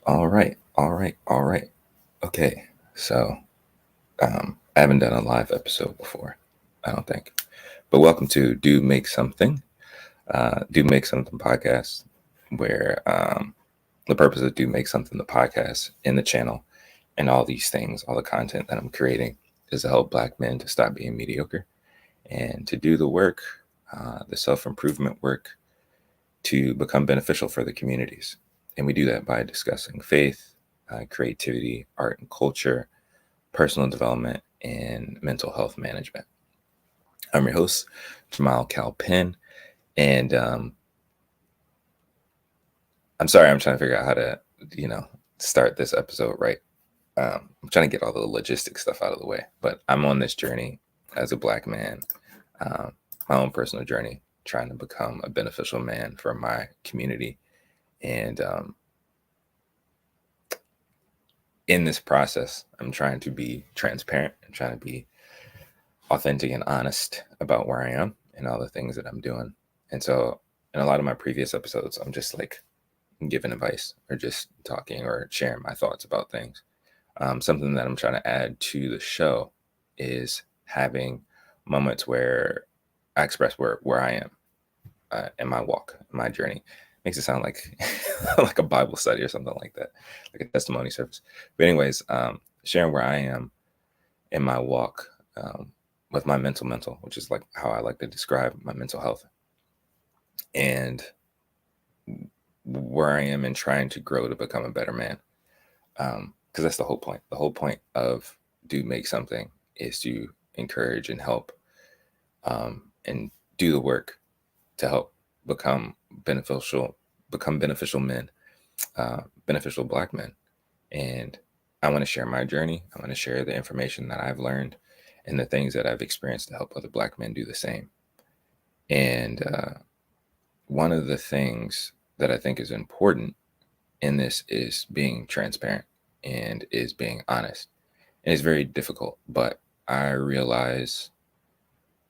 All right, all right, all right. Okay, so I haven't done a live episode before, I don't think. But welcome to Do Make Something, Do Make Something podcast, where the purpose of Do Make Something, the podcast, in the channel, and all these things, all the content that I'm creating, is to help Black men to stop being mediocre and to do the work, the self improvement work, to become beneficial for the communities. And we do that by discussing faith, creativity, art and culture, personal development, and mental health management. I'm your host, Jamal Calpin, and I'm sorry, I'm trying to figure out how to, start this episode right. I'm trying to get all the logistic stuff out of the way, but I'm on this journey as a Black man, um, my own personal journey, trying to become a beneficial man for my community. And in this process, I'm trying to be transparent and trying to be authentic and honest about where I am and all the things that I'm doing. And so, in a lot of my previous episodes, I'm just like giving advice or just talking or sharing my thoughts about things. Something that I'm trying to add to the show is having moments where I express where I am in my walk, in my journey. Makes it sound like like a Bible study or something like that, like a testimony service. But anyways, sharing where I am in my walk with my mental, which is like how I like to describe my mental health, and where I am in trying to grow to become a better man. Because that's the whole point. The whole point of Do Make Something is to encourage and help and do the work to help become beneficial men, beneficial Black men. And I want to share my journey. I want to share the information that I've learned and the things that I've experienced to help other Black men do the same. And one of the things that I think is important in this is being transparent and is being honest. And it's very difficult, but I realize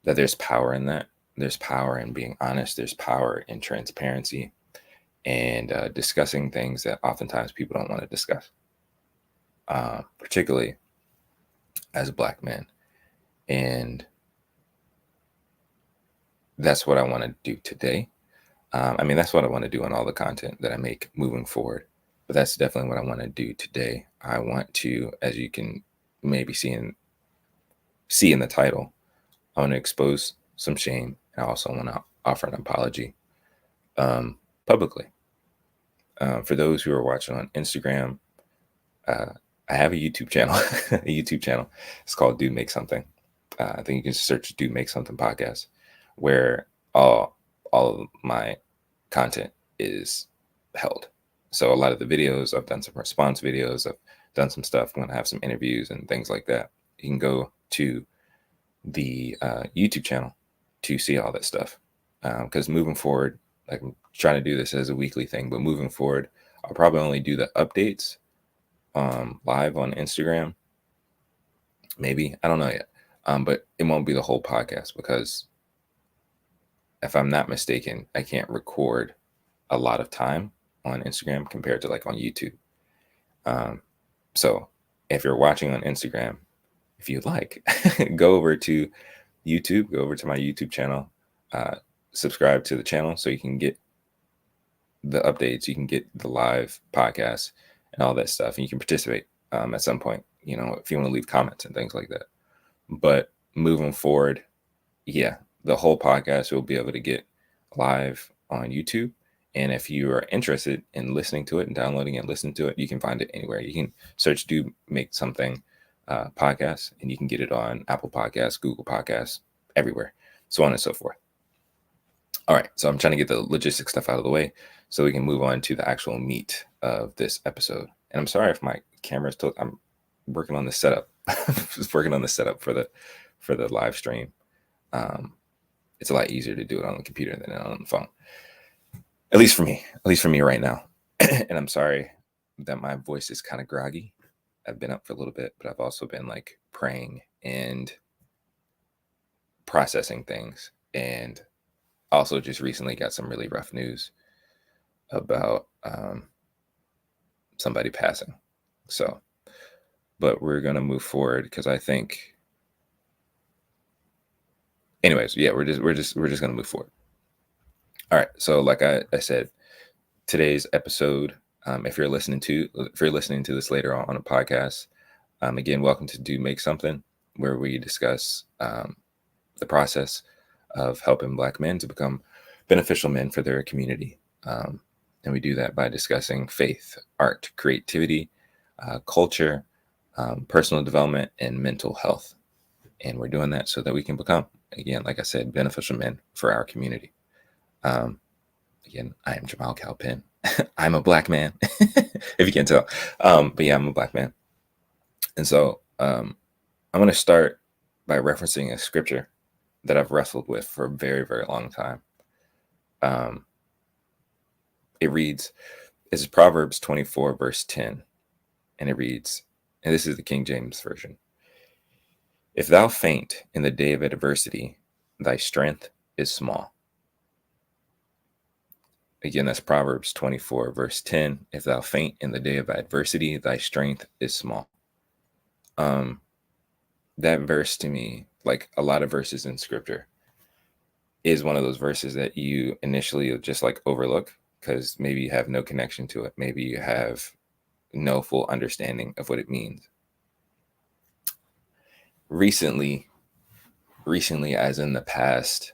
that there's power in that. There's power in being honest. There's power in transparency and discussing things that oftentimes people don't want to discuss, particularly as Black men. And that's what I want to do today. That's what I want to do on all the content that I make moving forward. But that's definitely what I want to do today. I want to, as you can maybe see in the title, I want to expose some shame. I also want to offer an apology publicly. For those who are watching on Instagram, uh, I have a YouTube channel. A YouTube channel. It's called Do Make Something. I think you can search Do Make Something podcast, where all of my content is held. So a lot of the videos, I've done some response videos. I've done some stuff. I'm going to have some interviews and things like that. You can go to the YouTube channel to see all that stuff. Because moving forward, like I'm trying to do this as a weekly thing, but moving forward, I'll probably only do the updates live on Instagram. Maybe, I don't know yet. But it won't be the whole podcast because if I'm not mistaken, I can't record a lot of time on Instagram compared to like on YouTube. So if you're watching on Instagram, if you like, go over to YouTube, go over to my YouTube channel, uh, subscribe to the channel so you can get the updates, you can get the live podcasts and all that stuff, and you can participate at some point, if you want to leave comments and things like that. But moving forward, yeah, the whole podcast you'll be able to get live on YouTube. And if you are interested in listening to it and downloading and listening to it, you can find it anywhere. You can search Do Make Something podcast, and you can get it on Apple Podcasts, Google Podcasts, everywhere, so on and so forth. All right, so I'm trying to get the logistic stuff out of the way so we can move on to the actual meat of this episode. And I'm sorry if my camera's tilted. I'm working on the setup. Just working on the setup for the live stream. It's a lot easier to do it on the computer than on the phone. At least for me right now. And I'm sorry that my voice is kind of groggy. I've been up for a little bit, but I've also been like praying and processing things. And also just recently got some really rough news about somebody passing. So, but we're going to move forward because I think, anyways, yeah, we're just going to move forward. All right. So like I said, today's episode, if you're listening to this later on a podcast, again, welcome to Do Make Something, where we discuss the process of helping Black men to become beneficial men for their community. And we do that by discussing faith, art, creativity, culture, personal development, and mental health. And we're doing that so that we can become, again, like I said, beneficial men for our community. Again, I am Jamal Calpin. I'm a Black man, if you can't tell. But yeah, I'm a Black man. And so I'm going to start by referencing a scripture that I've wrestled with for a very, very long time. It reads, it's Proverbs 24, verse 10. And it reads, and this is the King James Version. If thou faint in the day of adversity, thy strength is small. Again, that's Proverbs 24, verse 10. If thou faint in the day of adversity, thy strength is small. That verse to me, like a lot of verses in scripture, is one of those verses that you initially just like overlook because maybe you have no connection to it. Maybe you have no full understanding of what it means. Recently, as in the past,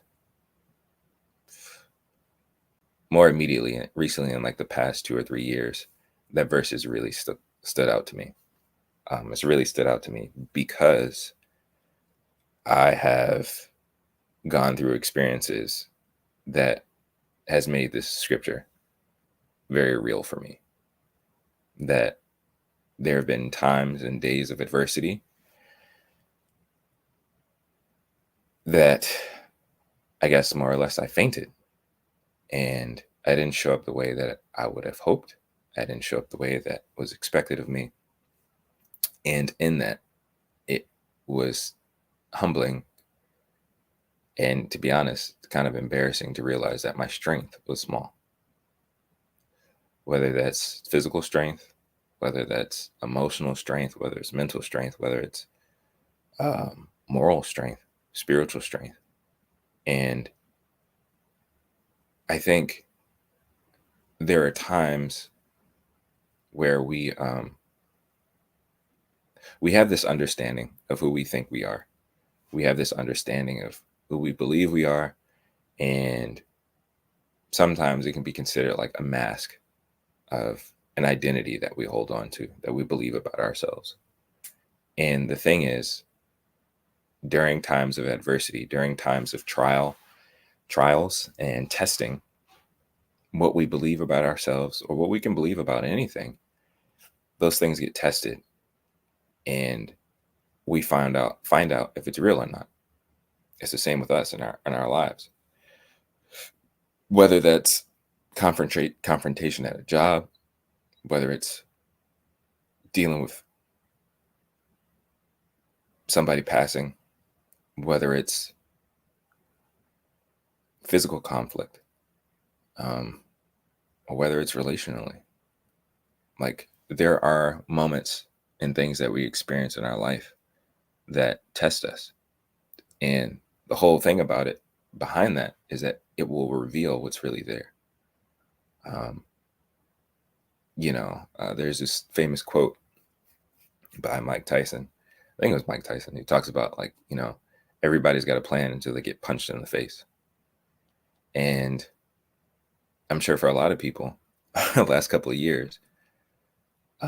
more immediately, recently in like the past 2 or 3 years, that verse has really stood out to me. It's really stood out to me because I have gone through experiences that has made this scripture very real for me. That there have been times and days of adversity that I guess more or less I fainted and I didn't show up the way that I would have hoped. I didn't show up the way that was expected of me. And in that, it was humbling and, to be honest, kind of embarrassing to realize that my strength was small. Whether that's physical strength, whether that's emotional strength, whether it's mental strength, whether it's moral strength, spiritual strength. And I think there are times where we have this understanding of who we think we are. We have this understanding of who we believe we are. And sometimes it can be considered like a mask of an identity that we hold on to, that we believe about ourselves. And the thing is, during times of adversity, during times of trials and testing, what we believe about ourselves or what we can believe about anything, those things get tested and we find out if it's real or not. It's the same with us in our lives. Whether that's confrontation at a job, whether it's dealing with somebody passing, whether it's physical conflict, or whether it's relationally. Like there are moments and things that we experience in our life that test us. And the whole thing about it behind that is that it will reveal what's really there. There's this famous quote by Mike Tyson. I think it was Mike Tyson. He talks about everybody's got a plan until they get punched in the face. And I'm sure for a lot of people, the last couple of years,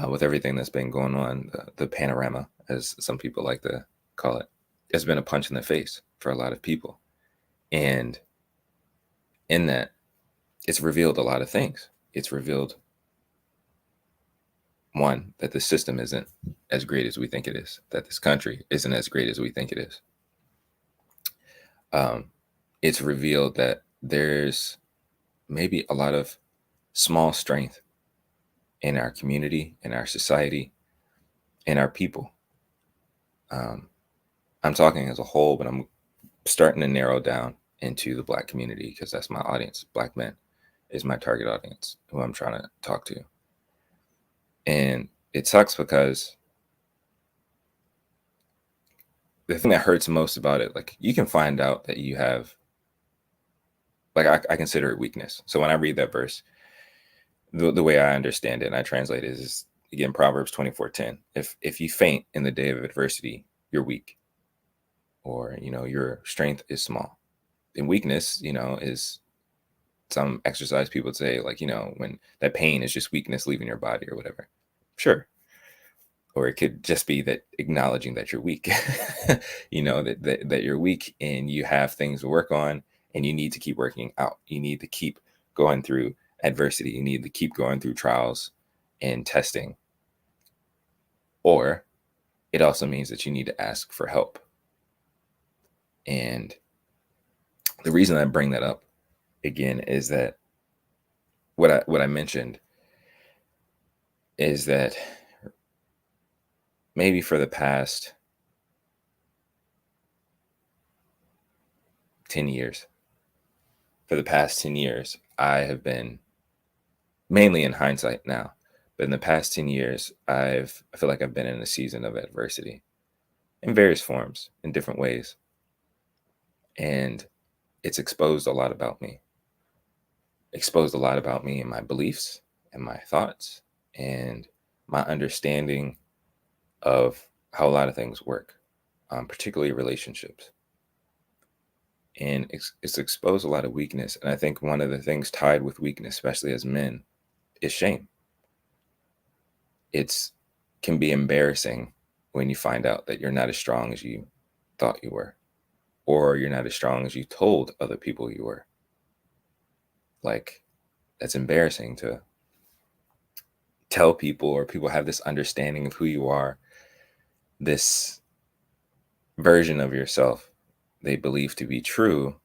with everything that's been going on, the panorama, as some people like to call it, has been a punch in the face for a lot of people. And in that, it's revealed a lot of things. It's revealed, one, that the system isn't as great as we think it is, that this country isn't as great as we think it is. It's revealed that there's maybe a lot of small strength in our community, in our society, in our people. I'm talking as a whole, but I'm starting to narrow down into the Black community because that's my audience. Black men is my target audience, who I'm trying to talk to. And it sucks because the thing that hurts most about it, like you can find out that you have, like I consider it weakness. So when I read that verse, the way I understand it and I translate it is again Proverbs 24:10. If you faint in the day of adversity, you're weak, or your strength is small. And weakness, is some exercise people would say, like, when that pain is just weakness leaving your body or whatever. Sure. Or it could just be that acknowledging that you're weak, that you're weak and you have things to work on and you need to keep working out. You need to keep going through adversity. You need to keep going through trials and testing. Or it also means that you need to ask for help. And the reason I bring that up again is that what I mentioned is that maybe for the past 10 years, I have been, mainly in hindsight now, but in the past 10 years, I feel like I've been in a season of adversity in various forms, in different ways. And it's exposed a lot about me and my beliefs and my thoughts and my understanding of how a lot of things work, particularly relationships. And it's exposed a lot of weakness. And I think one of the things tied with weakness, especially as men, is shame. It's can be embarrassing when you find out that you're not as strong as you thought you were, or you're not as strong as you told other people you were. Like, that's embarrassing to tell people, or people have this understanding of who you are, this version of yourself they believe to be true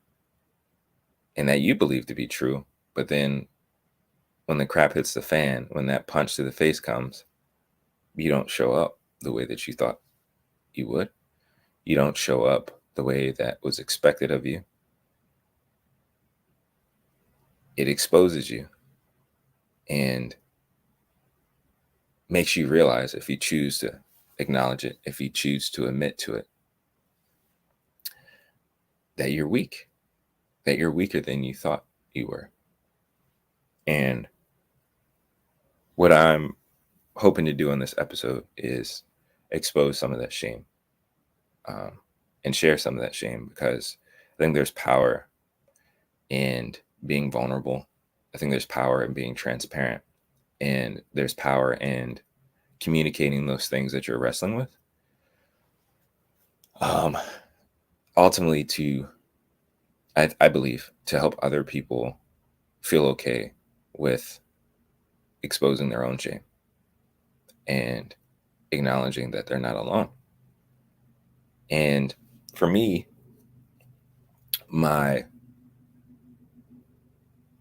and that you believe to be true. But then when the crap hits the fan, when that punch to the face comes, you don't show up the way that you thought you would. You don't show up the way that was expected of you. It exposes you and makes you realize, if you choose to acknowledge it, if you choose to admit to it, that you're weak, that you're weaker than you thought you were. And what I'm hoping to do on this episode is expose some of that shame, and share some of that shame, because I think there's power in being vulnerable. I think there's power in being transparent, and there's power in communicating those things that you're wrestling with. Um, Ultimately, I believe, to help other people feel okay with exposing their own shame and acknowledging that they're not alone. And for me,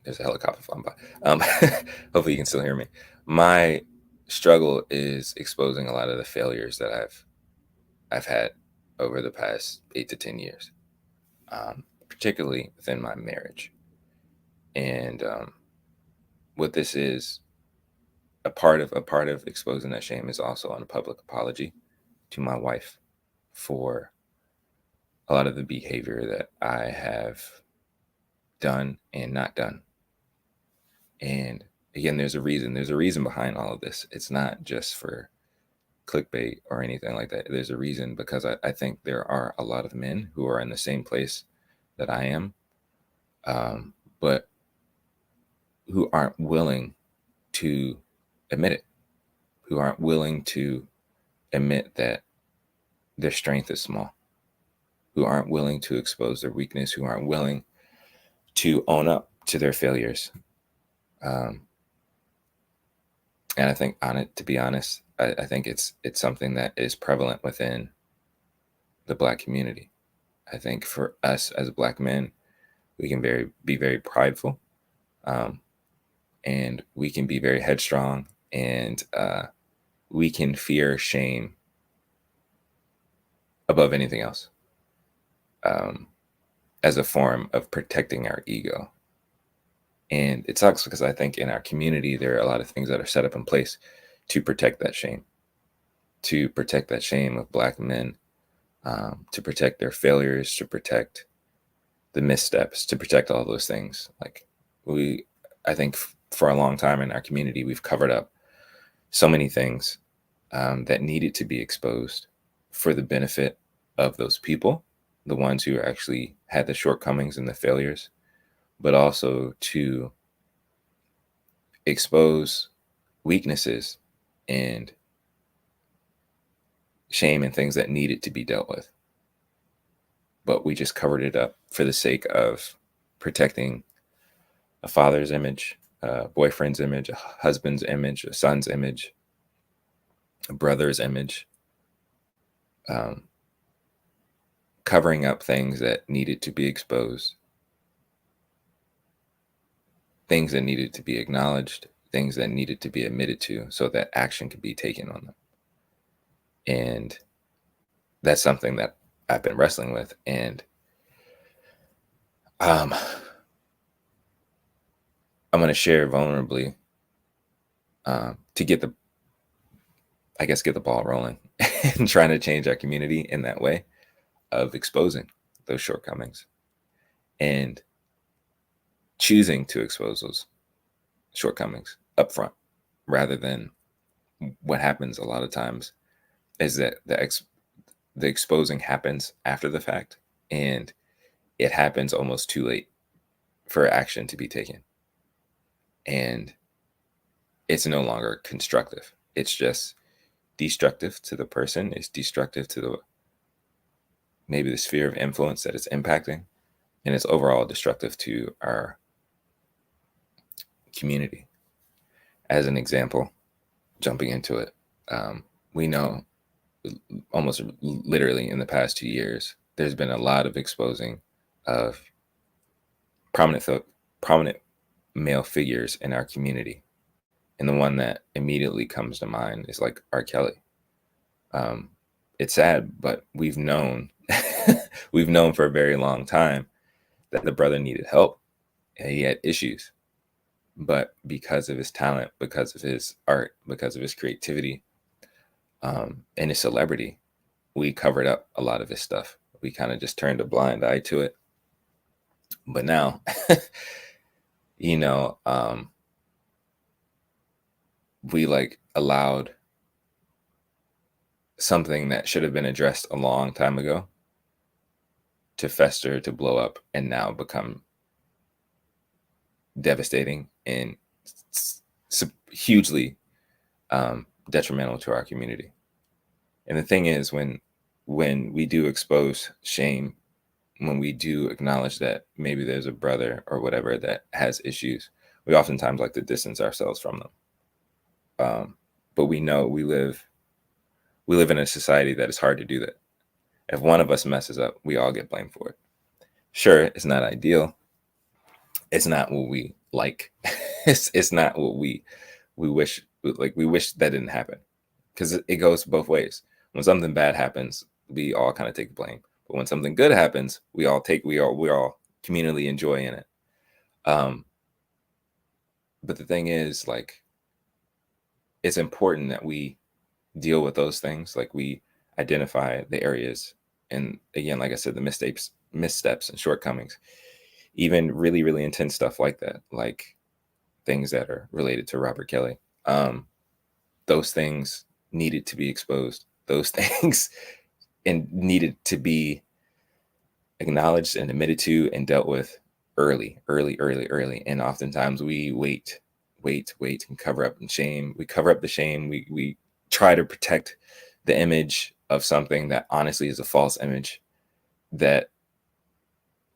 there's a helicopter flying by. Hopefully you can still hear me. My struggle is exposing a lot of the failures that I've had over the past 8 to 10 years, particularly within my marriage. And what this is, a part of exposing that shame is also on a public apology to my wife for a lot of the behavior that I have done and not done. And again, there's a reason. There's a reason behind all of this. It's not just for clickbait or anything like that. There's a reason, because I think there are a lot of men who are in the same place that I am, but who aren't willing to admit it, who aren't willing to admit that their strength is small, who aren't willing to expose their weakness, who aren't willing to own up to their failures. Um, and I think, to be honest, I think it's something that is prevalent within the Black community. I think for us as Black men, we can be very prideful, um, and we can be very headstrong, and we can fear shame above anything else, um, as a form of protecting our ego. And it sucks because I think in our community, there are a lot of things that are set up in place to protect that shame, of Black men, to protect their failures, to protect the missteps, to protect all those things. Like I think for a long time in our community, we've covered up so many things that needed to be exposed for the benefit of those people, the ones who actually had the shortcomings and the failures, but also to expose weaknesses and shame and things that needed to be dealt with. But we just covered it up for the sake of protecting a father's image, a boyfriend's image, a husband's image, a son's image, a brother's image, covering up things that needed to be exposed, things that needed to be acknowledged, things that needed to be admitted to so that action could be taken on them. And that's something that I've been wrestling with. And I'm going to share vulnerably to get the ball rolling and trying to change our community in that way of exposing those shortcomings and choosing to expose those shortcomings up front, rather than what happens a lot of times is that the exposing happens after the fact, and it happens almost too late for action to be taken. And it's no longer constructive. It's just destructive to the person. It's destructive to maybe the sphere of influence that it's impacting. And it's overall destructive to our community. As an example, jumping into it, we know almost literally in the past 2 years, there's been a lot of exposing of prominent male figures in our community. And the one that immediately comes to mind is like R. Kelly. It's sad, but we've known for a very long time that the brother needed help and he had issues. But because of his talent, because of his art, because of his creativity, and his celebrity, we covered up a lot of his stuff. We kind of just turned a blind eye to it. But now, we allowed something that should have been addressed a long time ago to fester, to blow up, and now become devastating and hugely detrimental to our community. And the thing is, when we do expose shame, when we do acknowledge that maybe there's a brother or whatever that has issues, we oftentimes like to distance ourselves from them. But we know we live in a society that is hard to do that. If one of us messes up, we all get blamed for it. Sure, it's not ideal. It's not what we like. It's not what we wish. Like, we wish that didn't happen, because it goes both ways. When something bad happens, we all kind of take blame. But when something good happens, we all communally enjoy in it. But the thing is, like, it's important that we deal with those things. Like, we identify the areas, and again, like I said, the missteps and shortcomings, even really, really intense stuff like that, like things that are related to Robert Kelly. Those things needed to be exposed. Those things and needed to be acknowledged and admitted to and dealt with early. And oftentimes we wait and cover up and shame. We cover up the shame. We try to protect the image of something that honestly is a false image, that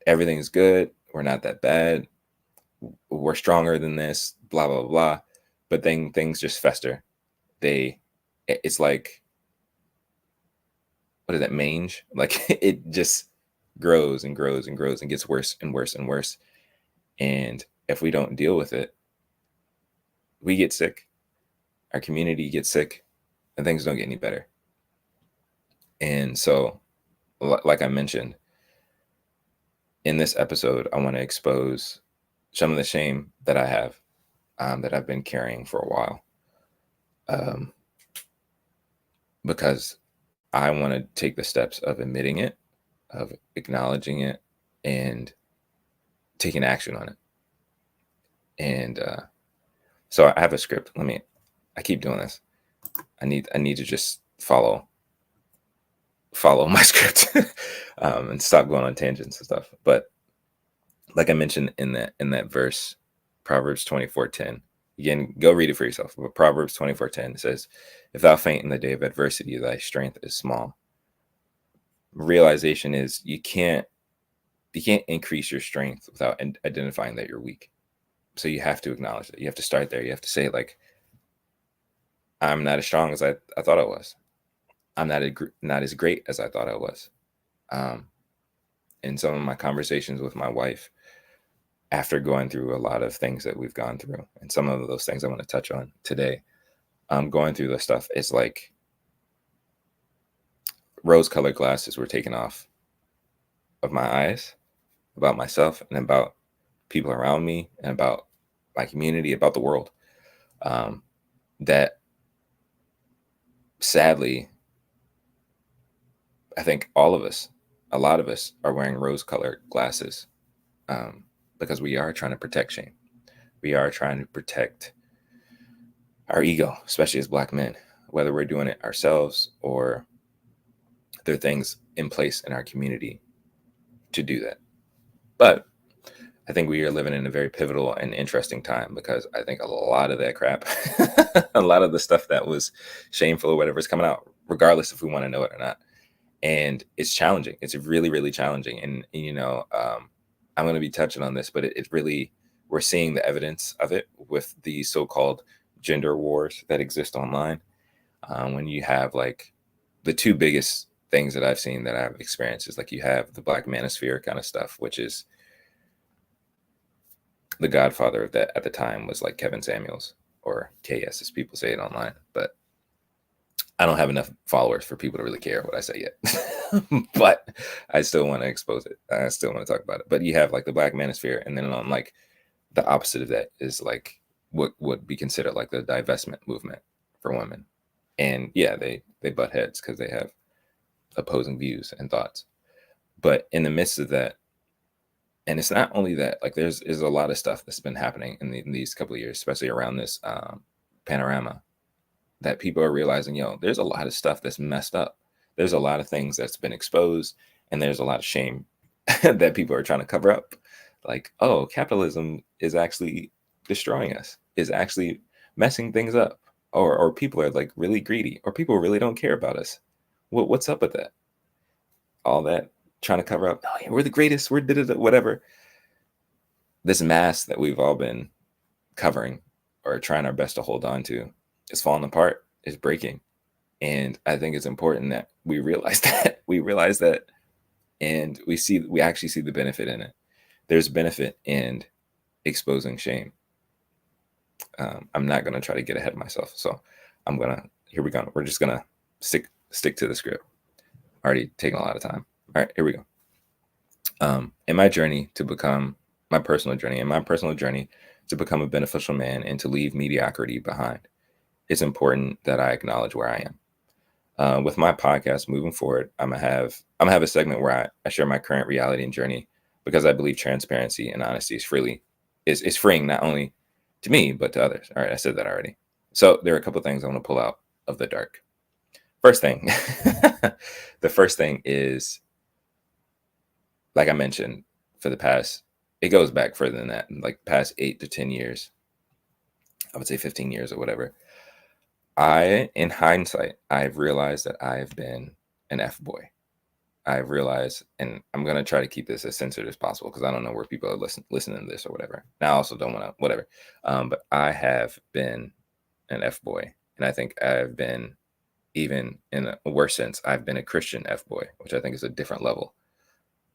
everything's good, we're not that bad, we're stronger than this, blah, blah, blah. But then things just fester. It's like, what is that, mange? Like, it just grows and grows and grows and gets worse and worse and worse. And if we don't deal with it, we get sick. Our community gets sick, and things don't get any better. And so, like I mentioned, in this episode, I want to expose some of the shame that I have, that I've been carrying for a while. um, because I want to take the steps of admitting it, of acknowledging it, and taking action on it. And so I have a script. I keep doing this. I need to just follow my script and stop going on tangents and stuff. But like I mentioned in that verse, Proverbs 24:10. Again, go read it for yourself. But Proverbs 24:10 says, "If thou faint in the day of adversity, thy strength is small." Realization is you can't increase your strength without identifying that you're weak. So you have to acknowledge that. You have to start there. You have to say like, I'm not as strong as I thought I was. I'm not as great as I thought I was. Um, in some of my conversations with my wife, after going through a lot of things that we've gone through, and some of those things I want to touch on today, going through the stuff is like rose-colored glasses were taken off of my eyes about myself and about people around me and about my community, about the world. Um, that sadly, I think all of us, a lot of us, are wearing rose-colored glasses um, because we are trying to protect shame. We are trying to protect our ego, especially as Black men, whether we're doing it ourselves or there are things in place in our community to do that. But I think we are living in a very pivotal and interesting time because I think a lot of that crap, a lot of the stuff that was shameful or whatever is coming out, regardless if we want to know it or not. And it's challenging. It's really, really challenging. And I'm going to be touching on this, but it really, we're seeing the evidence of it with the so-called gender wars that exist online. When you have like the two biggest things that I've seen that I've experienced is like you have the Black manosphere kind of stuff, which is the godfather of that at the time was like Kevin Samuels, or KS as people say it online. But I don't have enough followers for people to really care what I say yet. But I still want to expose it. I still want to talk about it. But you have like the Black manosphere, and then on like the opposite of that is like what would be considered like the divestment movement for women. And yeah, they butt heads because they have opposing views and thoughts. But in the midst of that, and it's not only that, like there's a lot of stuff that's been happening in these couple of years, especially around this panorama, that people are realizing, there's a lot of stuff that's messed up. There's a lot of things that's been exposed, and there's a lot of shame that people are trying to cover up. Like, oh, capitalism is actually destroying us, is actually messing things up, or people are like really greedy, or people really don't care about us. What's up with that? All that trying to cover up. Oh, yeah, we're the greatest. We're whatever. This mask that we've all been covering or trying our best to hold on to is falling apart, is breaking. And I think it's important that we realize that. We realize that, and we actually see the benefit in it. There's benefit in exposing shame. I'm not going to try to get ahead of myself. So here we go. We're just going to stick to the script. Already taking a lot of time. All right, here we go. In my personal journey to become a beneficial man and to leave mediocrity behind, it's important that I acknowledge where I am. With my podcast moving forward, I'm gonna have a segment where I share my current reality and journey, because I believe transparency and honesty is freeing, not only to me but to others. All right, I said that already. So there are a couple of things I want to pull out of the dark. First thing, the first thing is, like I mentioned, it goes back further than that, like past 8 to 10 years, I would say 15 years or whatever. In hindsight, I've realized that I've been an F boy. I've realized, and I'm going to try to keep this as censored as possible because I don't know where people are listening to this or whatever. And I also don't want to, whatever. But I have been an F boy. And I think I've been, even in a worse sense, I've been a Christian F boy, which I think is a different level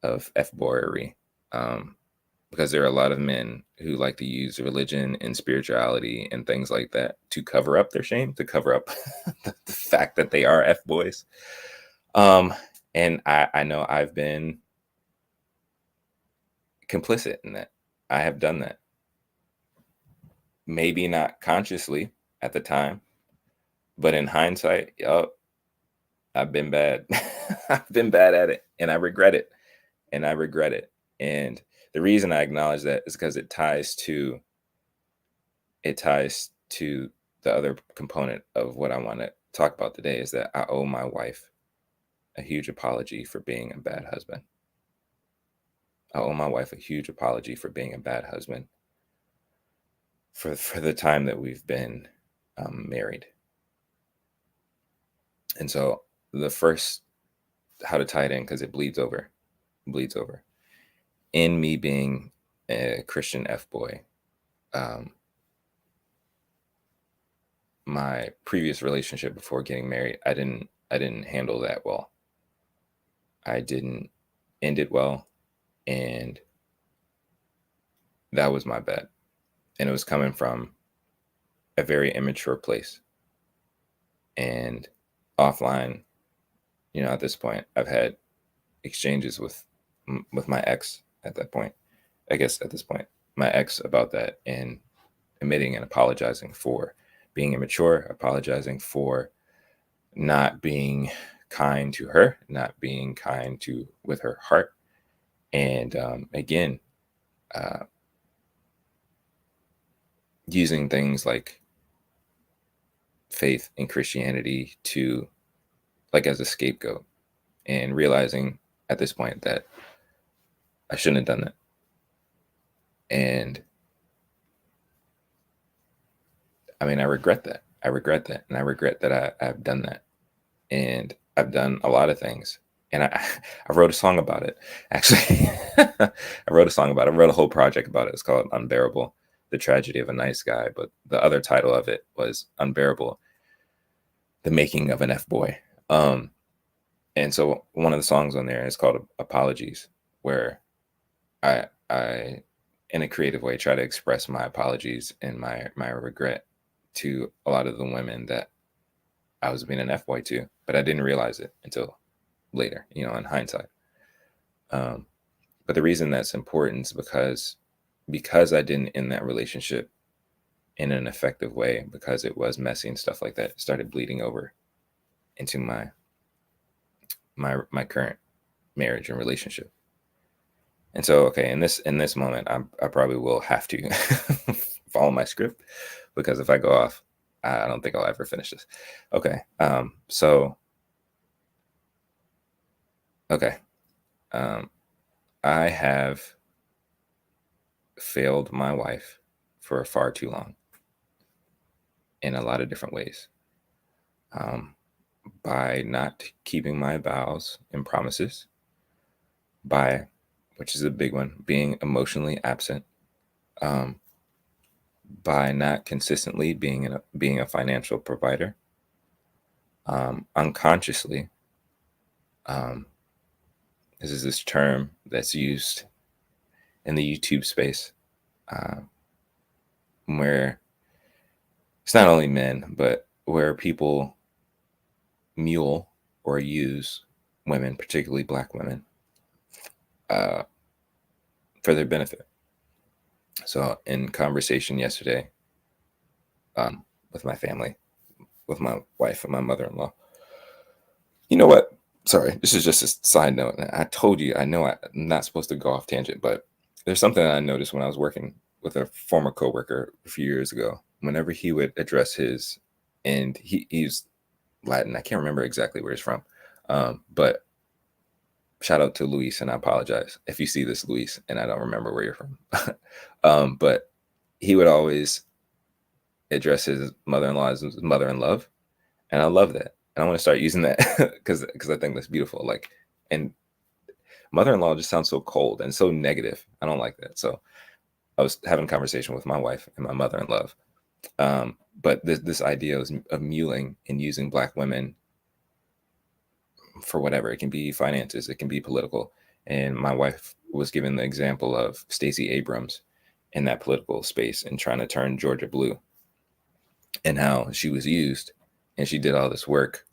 of F boyery. Because there are a lot of men who like to use religion and spirituality and things like that to cover up their shame, to cover up the fact that they are F boys. And I know I've been complicit in that. I have done that. Maybe not consciously at the time, But in hindsight, yup, I've been bad. I've been bad at it, and I regret it. And I regret it. And the reason I acknowledge that is because it ties to the other component of what I want to talk about today is that I owe my wife a huge apology for being a bad husband. I owe my wife a huge apology for being a bad husband for the time that we've been married. And so the first, how to tie it in, because it bleeds over. In me being a Christian F boy, um, my previous relationship before getting married, I didn't handle that well. I didn't end it well, and that was my bad. And it was coming from a very immature place. And offline, at this point, I've had exchanges with my ex at that point. I guess at this point, my ex about that, and admitting and apologizing for being immature, apologizing for not being kind to her, not being kind to with her heart, and again, uh, using things like faith and Christianity to like as a scapegoat, and realizing at this point that I shouldn't have done that. And I mean, I regret that. I regret that. And I regret that I've done that. And I've done a lot of things. And I wrote a song about it. Actually, I wrote a song about it. I wrote a whole project about it. It's called Unbearable, The Tragedy of a Nice Guy. But the other title of it was Unbearable, The Making of an F Boy. And so one of the songs on there is called Apologies, where I in a creative way try to express my apologies and my regret to a lot of the women that I was being an F boy to, but I didn't realize it until later, in hindsight. Um, but the reason that's important is because I didn't end that relationship in an effective way, because it was messy and stuff like that, it started bleeding over into my current marriage and relationship. And so, okay, in this moment, I probably will have to follow my script, because if I go off, I don't think I'll ever finish this. Okay, okay, um, I have failed my wife for far too long in a lot of different ways. Um, by not keeping my vows and promises, by, which is a big one, being emotionally absent, um, by not consistently being a financial provider, unconsciously. Um, this is this term that's used in the YouTube space, uh, where it's not only men, but where people mule or use women, particularly Black women, uh, for their benefit. So, in conversation yesterday, with my family, with my wife and my mother-in-law, you know what? Sorry, this is just a side note. I told you, I know I'm not supposed to go off tangent, but there's something that I noticed when I was working with a former coworker a few years ago. Whenever he would address and he's Latin. I can't remember exactly where he's from, but shout out to Luis, and I apologize if you see this, Luis, and I don't remember where you're from. But he would always address his mother-in-law as his mother in love, and I love that, and I want to start using that because I think that's beautiful. Like, and mother-in-law just sounds so cold and so negative. I don't like that. So I was having a conversation with my wife and my mother-in-law, but this idea of muling and using Black women for whatever. It can be finances, it can be political. And my wife was given the example of Stacey Abrams in that political space and trying to turn Georgia blue, and how she was used and she did all this work,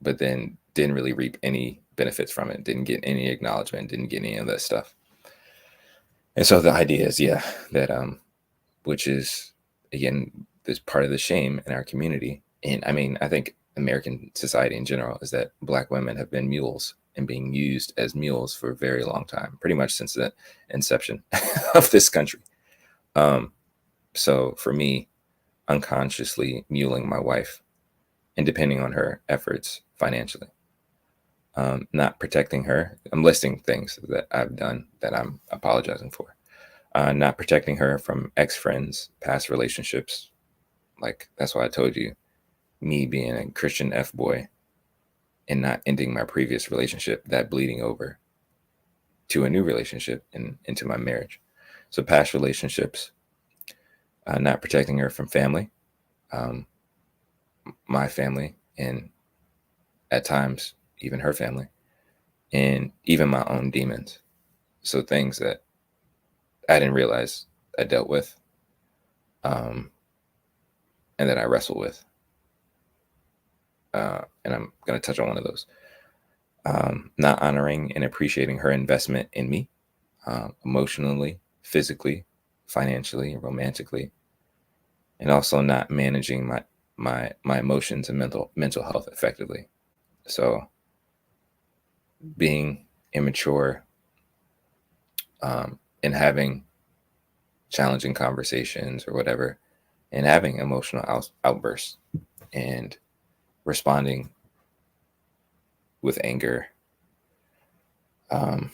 but then didn't really reap any benefits from it, didn't get any acknowledgement, didn't get any of that stuff. And so the idea is, that which is again this part of the shame in our community, And I mean, I think American society in general is that Black women have been mules and being used as mules for a very long time, pretty much since the inception of this country. Um, so for me, unconsciously muling my wife and depending on her efforts financially, not protecting her. I'm listing things that I've done that I'm apologizing for. Not protecting her from ex friends, past relationships. Like, that's why I told you, me being a Christian F boy and not ending my previous relationship, that bleeding over to a new relationship and into my marriage. So, past relationships, not protecting her from family, um, my family, and at times, even her family, and even my own demons. So, things that I didn't realize I dealt with, um, and that I wrestle with. And I'm going to touch on one of those. Not honoring and appreciating her investment in me, emotionally, physically, financially, romantically, and also not managing my emotions and mental health effectively. So being immature, and having challenging conversations or whatever, and having emotional outbursts and responding with anger, um,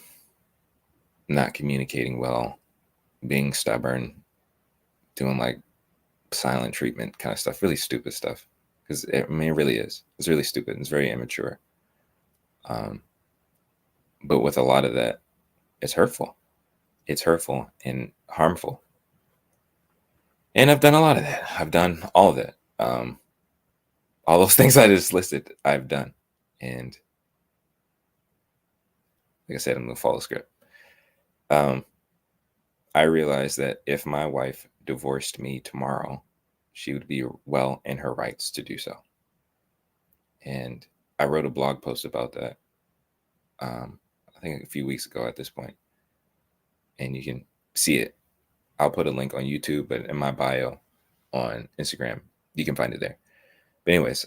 not communicating well, being stubborn, doing like silent treatment kind of stuff, really stupid stuff. Because I mean, it really is. It's really stupid. It's very immature. Um, but with a lot of that, it's hurtful. It's hurtful and harmful. And I've done a lot of that. I've done all of that. All those things I just listed, I've done. And like I said, I'm gonna follow the script. Um, I realized that if my wife divorced me tomorrow, she would be well in her rights to do so. And I wrote a blog post about that. I think a few weeks ago at this point, and you can see it. I'll put a link on YouTube, but in my bio on Instagram, you can find it there. But anyways,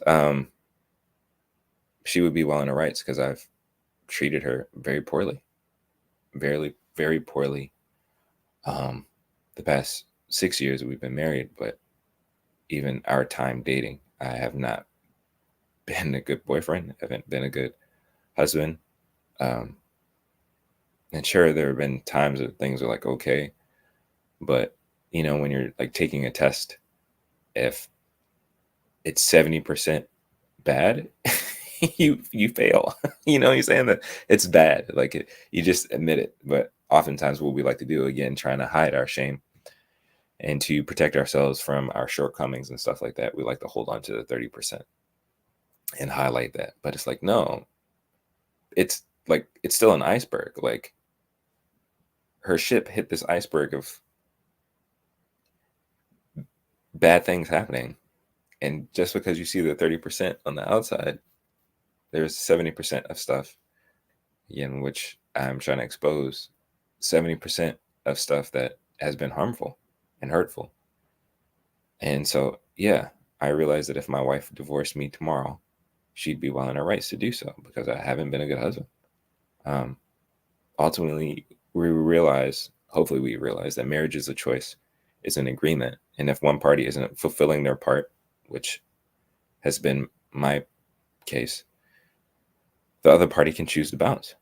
she would be well in her rights because I've treated her very poorly, very poorly. Um, the past 6 years that we've been married, but even our time dating, I have not been a good boyfriend. Haven't been a good husband. Um, and sure, there have been times that things are like okay, but when you're like taking a test, if it's 70% bad, you fail. You're saying that it's bad. Like you just admit it. But oftentimes, what we like to do again, trying to hide our shame and to protect ourselves from our shortcomings and stuff like that, we like to hold on to the 30% and highlight that. But it's like, no, it's like it's still an iceberg. Like her ship hit this iceberg of bad things happening. And just because you see the 30% on the outside, there's 70% of stuff, in which I'm trying to expose 70% of stuff that has been harmful and hurtful. And so, yeah, I realized that if my wife divorced me tomorrow, she'd be well in her rights to do so because I haven't been a good husband. Um, Ultimately, hopefully, we realize that marriage is a choice, is an agreement. And if one party isn't fulfilling their part, which has been my case, the other party can choose to bounce.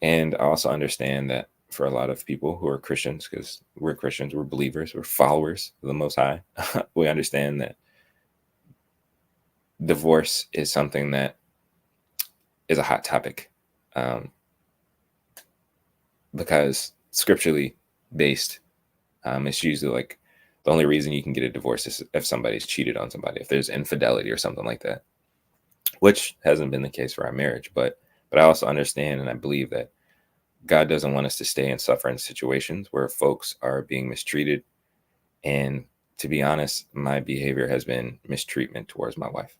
And I also understand that for a lot of people who are Christians, because we're Christians, we're believers, we're followers of the Most High, we understand that divorce is something that is a hot topic, um, because scripturally based, it's usually like the only reason you can get a divorce is if somebody's cheated on somebody, if there's infidelity or something like that, which hasn't been the case for our marriage. But I also understand and I believe that God doesn't want us to stay and suffer in situations where folks are being mistreated. And to be honest, my behavior has been mistreatment towards my wife.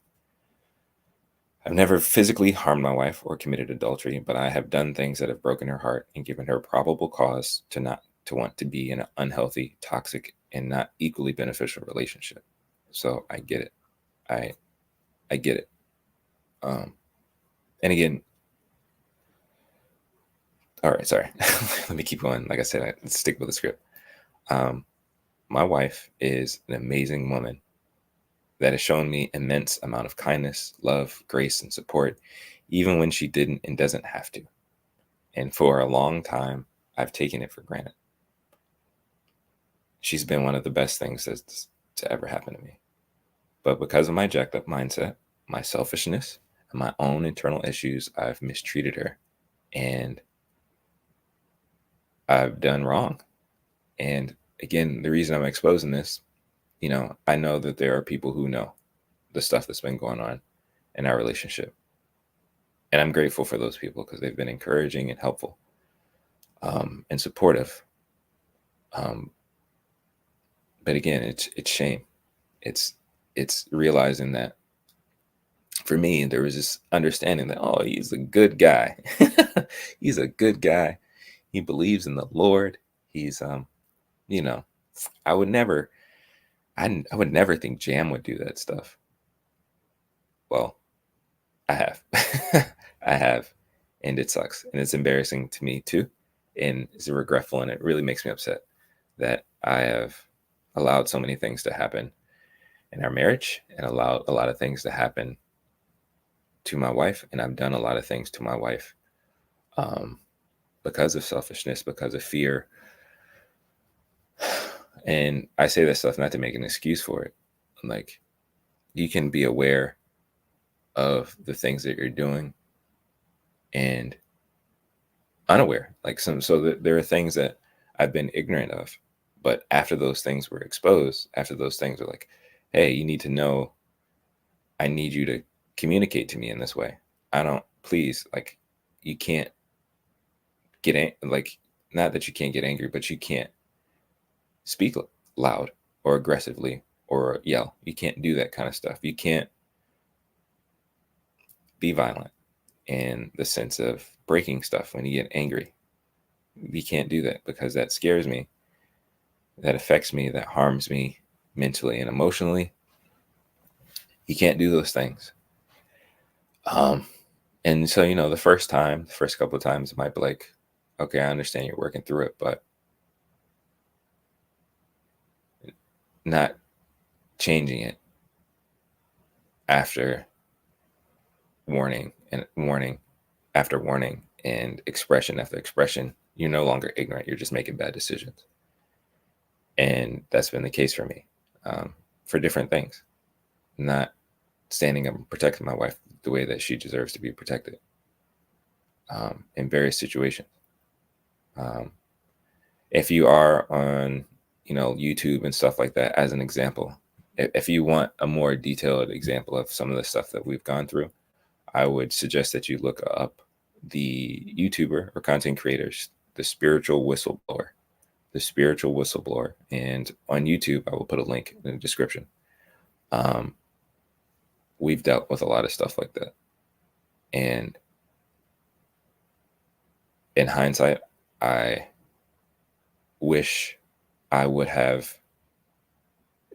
I've never physically harmed my wife or committed adultery, but I have done things that have broken her heart and given her probable cause to not to want to be in an unhealthy, toxic, and not equally beneficial relationship. So I get it. I get it. Um, and again, all right, sorry. Let me keep going. Like I said, I stick with the script. Um, my wife is an amazing woman that has shown me immense amount of kindness, love, grace, and support, even when she didn't and doesn't have to. And for a long time, I've taken it for granted. She's been one of the best things that's to ever happen to me. But because of my jacked up mindset, my selfishness, and my own internal issues, I've mistreated her and I've done wrong. And again, the reason I'm exposing this, I know that there are people who know the stuff that's been going on in our relationship. And I'm grateful for those people because they've been encouraging and helpful, and supportive. Um, but again, it's shame. It's it's realizing that for me, there was this understanding that, oh, he's a good guy. He's a good guy. He believes in the Lord. He's you know, I would never, I would never think Jam would do that stuff. Well, I have. I have. And it sucks. And it's embarrassing to me too. And it's regretful. And it really makes me upset that I have allowed so many things to happen in our marriage and allowed a lot of things to happen to my wife. And I've done a lot of things to my wife, um, because of selfishness, because of fear. And I say this stuff not to make an excuse for it. Like, you can be aware of the things that you're doing and unaware. Like there are things that I've been ignorant of, but after those things were exposed, after those things were like, hey, you need to know, I need you to communicate to me in this way. I don't, please, like, you can't like, not that you can't get angry, but you can't speak loud or aggressively or yell. You can't do that kind of stuff. You can't be violent in the sense of breaking stuff when you get angry. You can't do that because that scares me, that affects me, that harms me mentally and emotionally. You can't do those things. And so, the first couple of times, it might be like, okay, I understand you're working through it, but not changing it after warning and warning after warning and expression after expression. You're no longer ignorant. You're just making bad decisions. And that's been the case for me, for different things, not standing up and protecting my wife the way that she deserves to be protected, in various situations. Um, if you are on, YouTube and stuff like that, as an example, if you want a more detailed example of some of the stuff that we've gone through, I would suggest that you look up the YouTuber or content creators, the Spiritual Whistleblower, and on YouTube, I will put a link in the description. We've dealt with a lot of stuff like that, and in hindsight, I wish I would have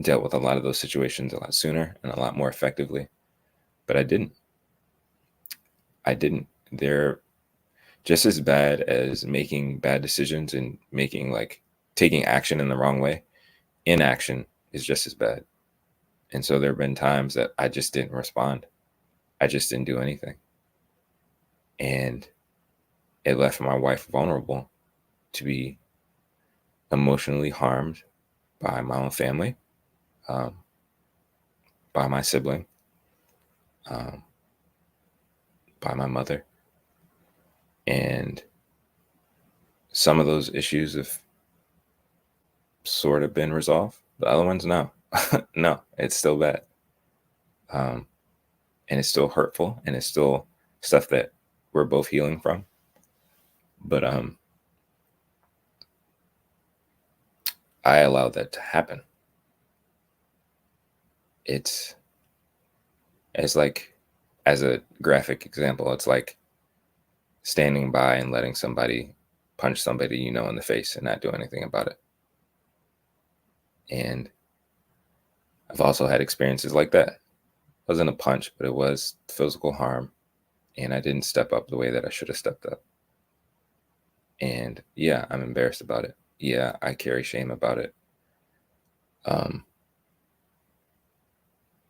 dealt with a lot of those situations a lot sooner and a lot more effectively, but I didn't. They're just as bad as making bad decisions and taking action in the wrong way. Inaction is just as bad. And so there have been times that I just didn't respond. I just didn't do anything. And it left my wife vulnerable to be emotionally harmed by my own family, um, by my sibling, um, by my mother. And some of those issues have sort of been resolved. The other ones, no. No, it's still bad. And it's still hurtful, and it's still stuff that we're both healing from. But I allowed that to happen. It's like, as a graphic example, it's like standing by and letting somebody punch somebody in the face and not do anything about it. And I've also had experiences like that. wasn't a punch, but it was physical harm, and I didn't step up the way that I should have stepped up. And yeah, I'm embarrassed about it. Yeah, I carry shame about it. Um,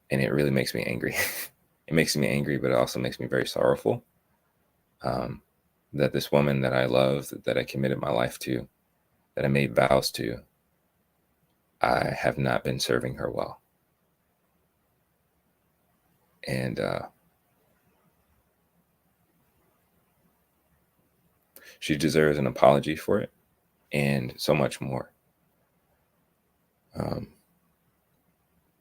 and it really makes me angry. It makes me angry, but it also makes me very sorrowful. Um, that this woman that I loved, that I committed my life to, that I made vows to, I have not been serving her well. And she deserves an apology for it and so much more. Um,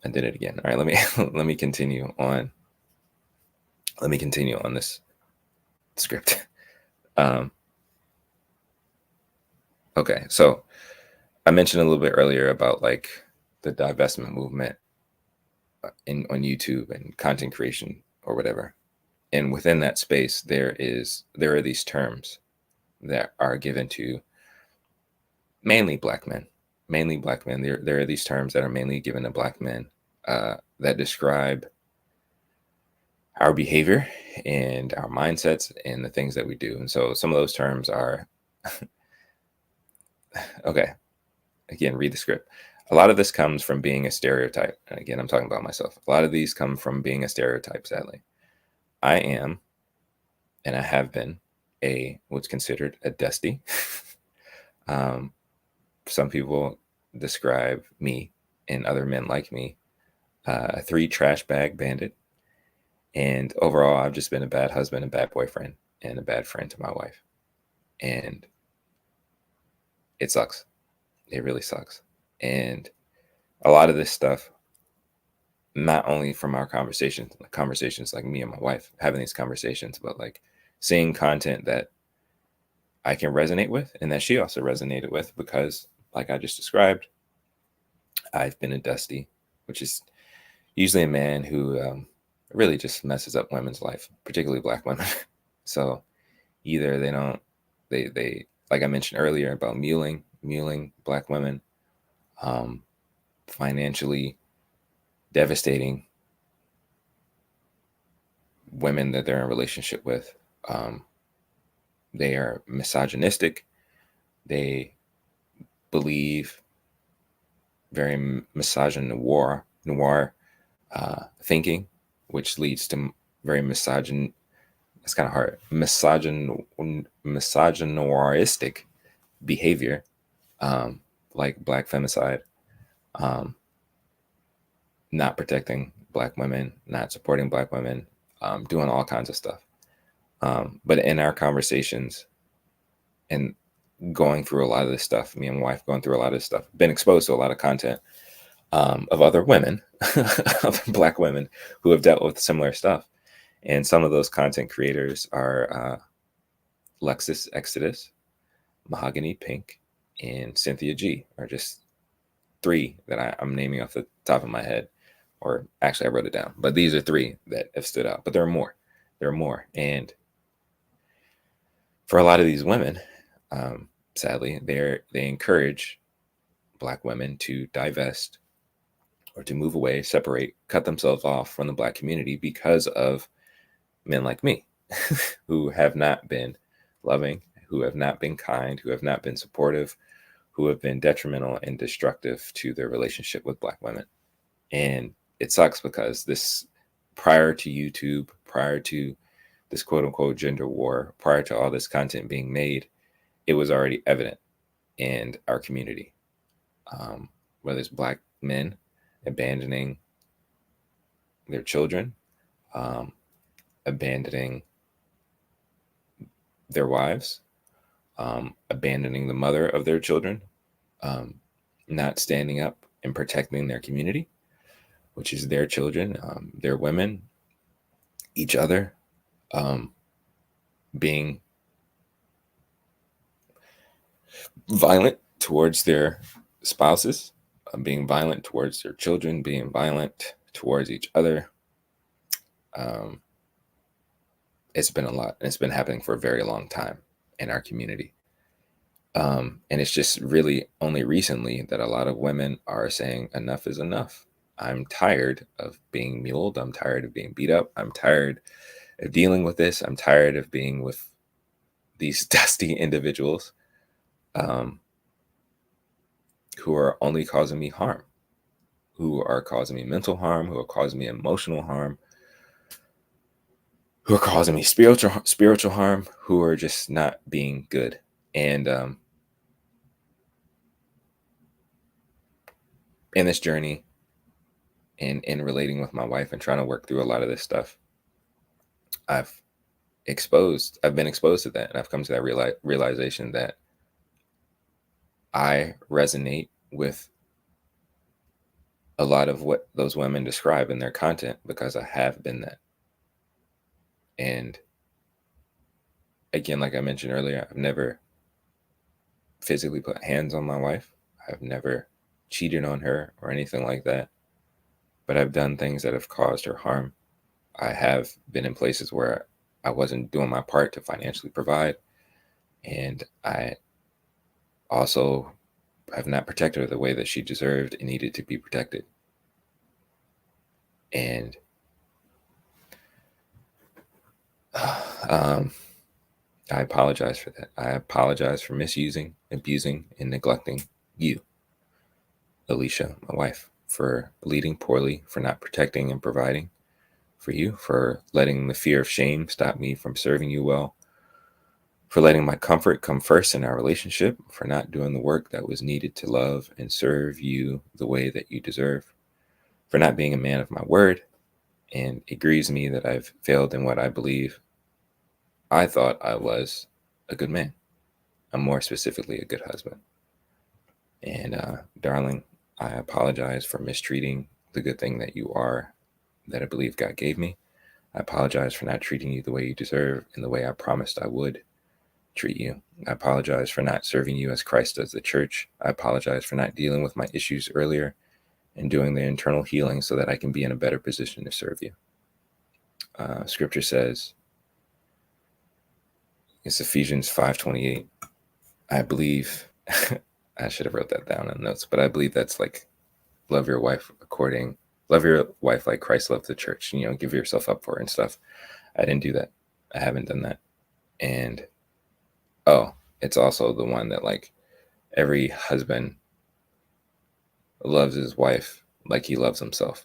I did it again. All right, let me let me continue on. Let me continue on this script. Um, okay, so I mentioned a little bit earlier about like the divestment movement in on YouTube and content creation or whatever. And within that space, there are these terms that are given to mainly black men. Mainly black men. There are these terms that are mainly given to black men that describe our behavior and our mindsets and the things that we do. And so some of those terms are okay. Again, read the script. A lot of this comes from being a stereotype. And again, I'm talking about myself. A lot of these come from being a stereotype, sadly. I am, and I have been, what's considered a dusty. um, some people describe me and other men like me a three trash bag bandit. And overall, I've just been a bad husband, a bad boyfriend, and a bad friend to my wife. And it sucks. It really sucks. And a lot of this stuff, not only from our conversations like me and my wife having these conversations, but like seeing content that I can resonate with and that she also resonated with because, like I just described, I've been a dusty, which is usually a man who really just messes up women's life, particularly black women. So either they don't, they like I mentioned earlier about muling black women, um, financially devastating women that they're in a relationship with. Um, they are misogynistic. They believe very noir thinking, which leads to very misogyn. It's kind of hard. Misogynoiristic behavior, like black femicide, um, not protecting black women, not supporting black women, doing all kinds of stuff. But in our conversations and going through a lot of this stuff, me and my wife going through a lot of this stuff, been exposed to a lot of content of other women, other black women who have dealt with similar stuff. And some of those content creators are Lexus Exodus, Mahogany Pink, and Cynthia G are just three that I'm naming off the top of my head. Or actually, I wrote it down. But these are three that have stood out. But there are more. There are more. And for a lot of these women, sadly, they encourage black women to divest or to move away, separate, cut themselves off from the black community because of men like me who have not been loving, who have not been kind, who have not been supportive, who have been detrimental and destructive to their relationship with black women. And it sucks because this, prior to YouTube, prior to this quote unquote gender war, prior to all this content being made, it was already evident in our community. Whether it's black men abandoning their children, abandoning their wives, abandoning the mother of their children, not standing up and protecting their community, which is their children, their women, each other, being violent towards their spouses, being violent towards their children, being violent towards each other. It's been a lot. It's been happening for a very long time in our community. And it's just really only recently that a lot of women are saying enough is enough. I'm tired of being muled. I'm tired of being beat up. I'm tired of dealing with this. I'm tired of being with these dusty individuals um, who are only causing me harm, who are causing me mental harm, who are causing me emotional harm, who are causing me spiritual harm, who are just not being good. And in this journey, in relating with my wife and trying to work through a lot of this stuff, I've I've been exposed to that, and I've come to that realization that I resonate with a lot of what those women describe in their content because I have been that. And again, like I mentioned earlier, I've never physically put hands on my wife. I've never cheated on her or anything like that. But I've done things that have caused her harm. I have been in places where I wasn't doing my part to financially provide. And I also have not protected her the way that she deserved and needed to be protected. And I apologize for that. I apologize for misusing, abusing, and neglecting you, Alicia, my wife, for leading poorly, for not protecting and providing for you, for letting the fear of shame stop me from serving you well, for letting my comfort come first in our relationship, for not doing the work that was needed to love and serve you the way that you deserve, for not being a man of my word. And it grieves me that I've failed in what I thought I was a good man. I'm more specifically a good husband. And darling, I apologize for mistreating the good thing that you are, that I believe God gave me. I apologize for not treating you the way you deserve and the way I promised I would treat you. I apologize for not serving you as Christ does the church. I apologize for not dealing with my issues earlier and doing the internal healing so that I can be in a better position to serve you. Scripture says, it's Ephesians 5:28. I believe, I should have wrote that down in notes, but I believe that's like, love your wife like Christ loved the church, give yourself up for her and stuff. I didn't do that. I haven't done that. And it's also the one that like every husband loves his wife like he loves himself,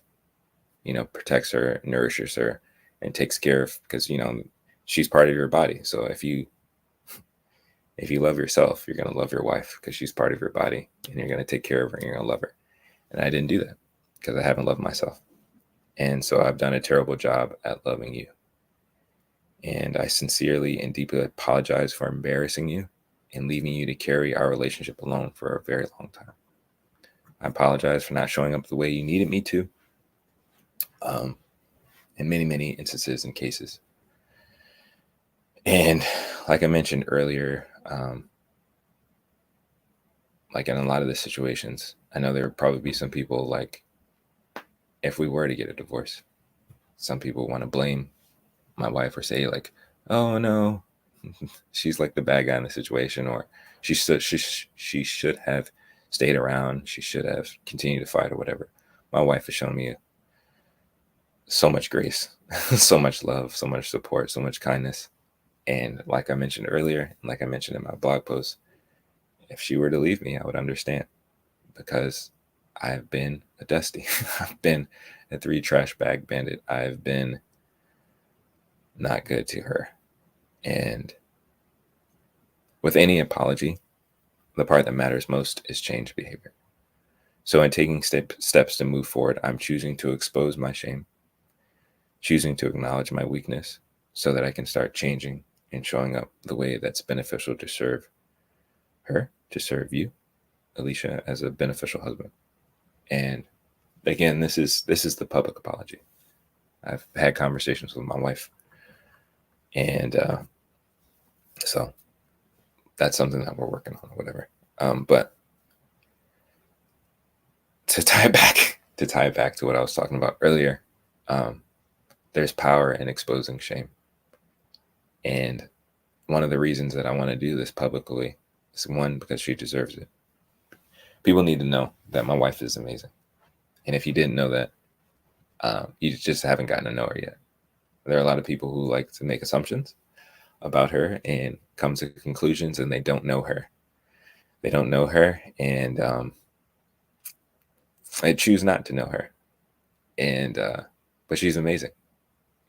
protects her, nourishes her, and takes care of, because, she's part of your body. So if you love yourself, you're going to love your wife because she's part of your body, and you're going to take care of her and you're going to love her. And I didn't do that because I haven't loved myself. And so I've done a terrible job at loving you. And I sincerely and deeply apologize for embarrassing you and leaving you to carry our relationship alone for a very long time. I apologize for not showing up the way you needed me to, in many, many instances and cases. And like I mentioned earlier, like in a lot of the situations, I know there would probably be some people like, if we were to get a divorce, some people want to blame my wife or say like, oh no, she's like the bad guy in the situation, or she should have stayed around. She should have continued to fight or whatever. My wife has shown me so much grace, so much love, so much support, so much kindness. And like I mentioned earlier, and like I mentioned in my blog post, if she were to leave me, I would understand, because I've been a dusty. I've been a 3 trash bag bandit. I've been not good to her. And with any apology, the part that matters most is change behavior. So in taking steps to move forward, I'm choosing to expose my shame, choosing to acknowledge my weakness so that I can start changing and showing up the way that's beneficial to serve her, to serve you, Alicia, as a beneficial husband. And again, this is the public apology. I've had conversations with my wife, and so that's something that we're working on or whatever. But to tie it back to what I was talking about earlier, there's power in exposing shame. And one of the reasons that I want to do this publicly is, one, because she deserves it. People need to know that my wife is amazing. And if you didn't know that, you just haven't gotten to know her yet. There are a lot of people who like to make assumptions about her and come to conclusions, and they don't know her. They don't know her, and I choose not to know her. And but she's amazing.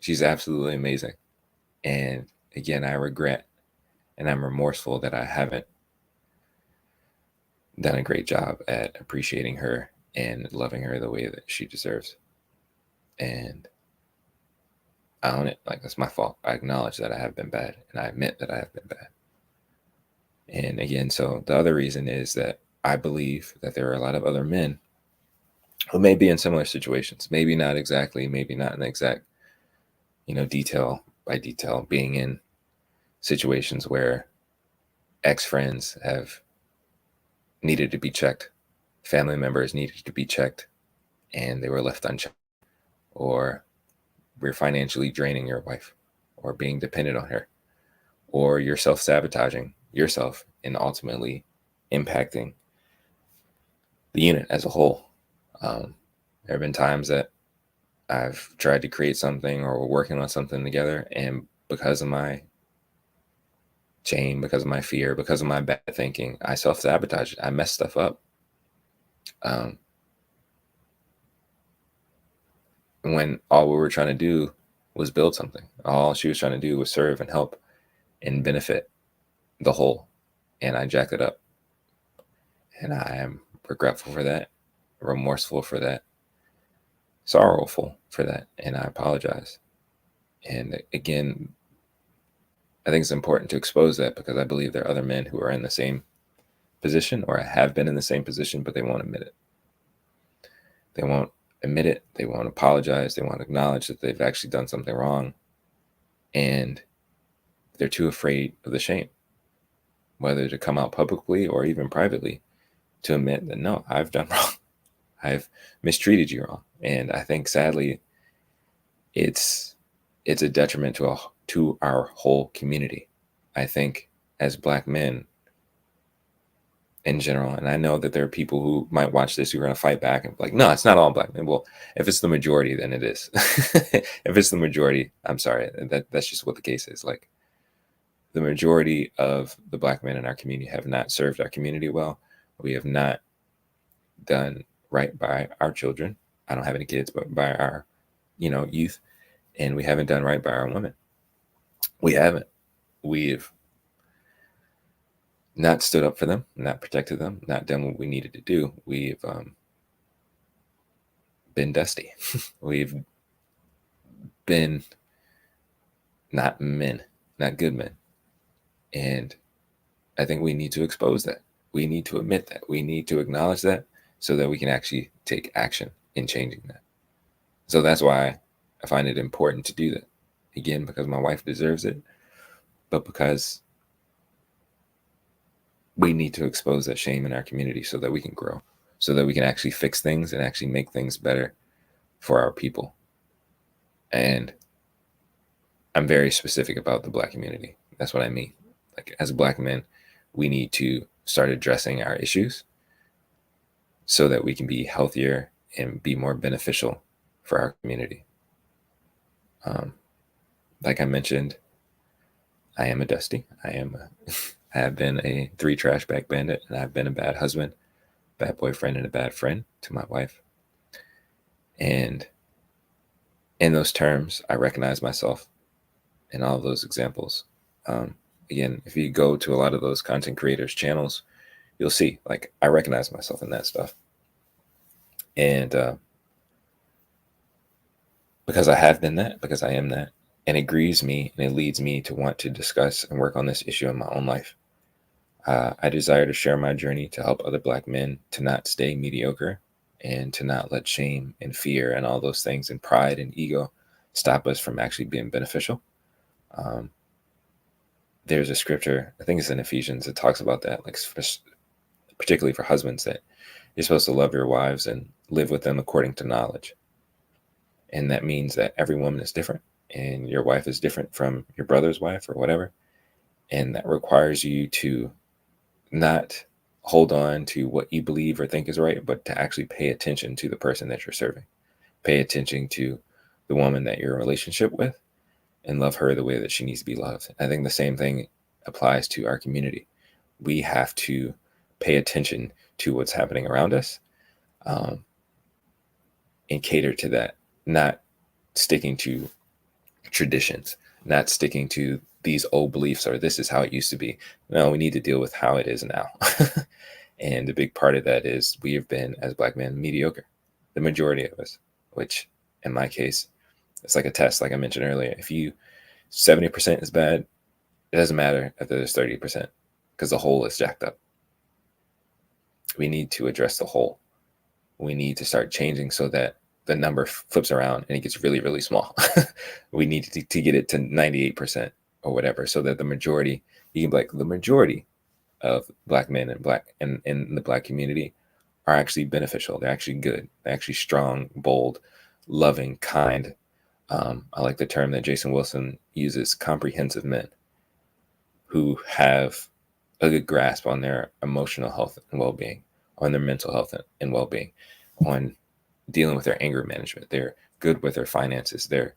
She's absolutely amazing. And again, I regret and I'm remorseful that I haven't done a great job at appreciating her and loving her the way that she deserves. And I own it. Like, that's my fault. I acknowledge that I have been bad, and I admit that I have been bad. And again, so the other reason is that I believe that there are a lot of other men who may be in similar situations, maybe not exactly, maybe not in exact, detail by detail, being in situations where ex-friends have needed to be checked, family members needed to be checked, and they were left unchecked, or we're financially draining your wife, or being dependent on her, or you're self-sabotaging yourself and ultimately impacting the unit as a whole. There have been times that I've tried to create something or we're working on something together, and because of my shame, because of my fear, because of my bad thinking, I self-sabotage it. I mess stuff up. Um, when all we were trying to do was build something. All she was trying to do was serve and help and benefit the whole. And I jacked it up. And I am regretful for that, remorseful for that, sorrowful for that. And I apologize. And again, I think it's important to expose that, because I believe there are other men who are in the same position or have been in the same position, but they won't admit it. They won't admit it. They won't apologize. They won't acknowledge that they've actually done something wrong. And they're too afraid of the shame, whether to come out publicly or even privately, to admit that, no, I've done wrong. I've mistreated you wrong. And I think, sadly, it's a detriment to our whole community. I think as Black men in general, and I know that there are people who might watch this who are going to fight back and be like, no, it's not all Black men. Well, if it's the majority, then it is. If it's the majority, I'm sorry, that's just what the case is. Like, the majority of the Black men in our community have not served our community well. We have not done right by our children. I don't have any kids, but by our, youth. And we haven't done right by our women. We haven't. We've not stood up for them, not protected them, not done what we needed to do. We've been dusty. We've been not men, not good men. And I think we need to expose that. We need to admit that. We need to acknowledge that, so that we can actually take action in changing that. So that's why I find it important to do that. Again, because my wife deserves it, but because we need to expose that shame in our community so that we can grow, so that we can actually fix things and actually make things better for our people. And I'm very specific about the Black community. That's what I mean. Like, as Black men, we need to start addressing our issues so that we can be healthier and be more beneficial for our community. Like I mentioned, I am a Dusty. I have been a 3 trash bag bandit, and I've been a bad husband, bad boyfriend, and a bad friend to my wife. And in those terms, I recognize myself in all of those examples. Again, if you go to a lot of those content creators' channels, you'll see, like, I recognize myself in that stuff. And because I have been that, because I am that, and it grieves me and it leads me to want to discuss and work on this issue in my own life. I desire to share my journey to help other Black men to not stay mediocre and to not let shame and fear and all those things and pride and ego stop us from actually being beneficial. There's a scripture, I think it's in Ephesians, that talks about that, like, particularly for husbands, that you're supposed to love your wives and live with them according to knowledge. And that means that every woman is different, and your wife is different from your brother's wife or whatever. And that requires you to not hold on to what you believe or think is right, but to actually pay attention to the person that you're serving. Pay attention to the woman that you're in a relationship with and love her the way that she needs to be loved. I think the same thing applies to our community. We have to pay attention to what's happening around us, um, and cater to that, not sticking to traditions, not sticking to these old beliefs or this is how it used to be. No, we need to deal with how it is now. And a big part of that is we have been, as Black men, mediocre, the majority of us, which in my case, it's like a test, like I mentioned earlier. If you 70% is bad, it doesn't matter if there's 30% because the whole is jacked up. We need to address the whole. We need to start changing so that the number flips around and it gets really, really small. We need to get it to 98% or whatever, so that the majority, you can be like, the majority of Black men and Black and in the Black community are actually beneficial. They're actually good. They're actually strong, bold, loving, kind. I like the term that Jason Wilson uses, comprehensive men who have a good grasp on their emotional health and well-being, on their mental health and well-being, on dealing with their anger management. They're good with their finances. They're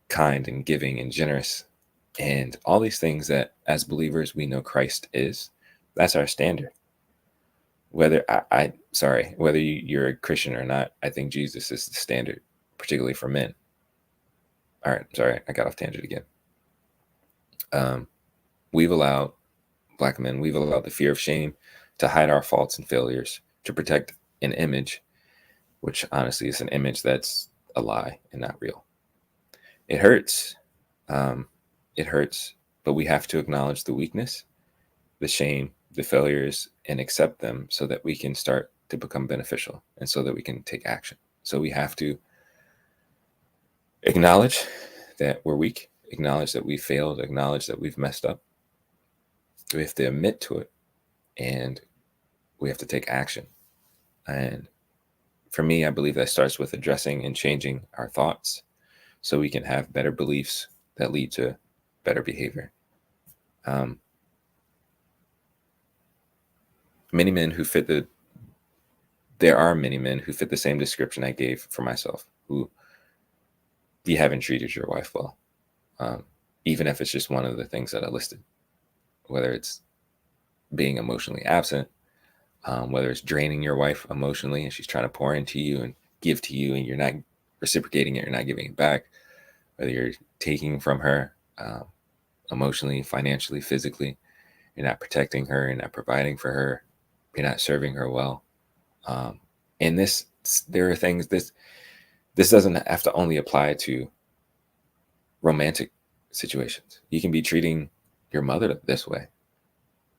kind and giving and generous, and all these things that as believers we know Christ is. That's our standard. Whether whether you're a Christian or not, I think Jesus is the standard, particularly for men. All right, sorry, I got off tangent again. We've allowed Black men, we've allowed the fear of shame to hide our faults and failures, to protect an image, which honestly is an image that's a lie and not real. It hurts. It hurts, but we have to acknowledge the weakness, the shame, the failures, and accept them so that we can start to become beneficial and so that we can take action. So we have to acknowledge that we're weak, acknowledge that we failed, acknowledge that we've messed up. We have to admit to it, and we have to take action. And for me, I believe that starts with addressing and changing our thoughts so we can have better beliefs that lead to better behavior. There are many men who fit the same description I gave for myself, who you haven't treated your wife well, even if it's just one of the things that I listed, whether it's being emotionally absent, whether it's draining your wife emotionally and she's trying to pour into you and give to you and you're not reciprocating it, you're not giving it back, whether you're taking from her emotionally, financially, physically, you're not protecting her, you're not providing for her, you're not serving her well. And there are things, this doesn't have to only apply to romantic situations. You can be treating your mother this way,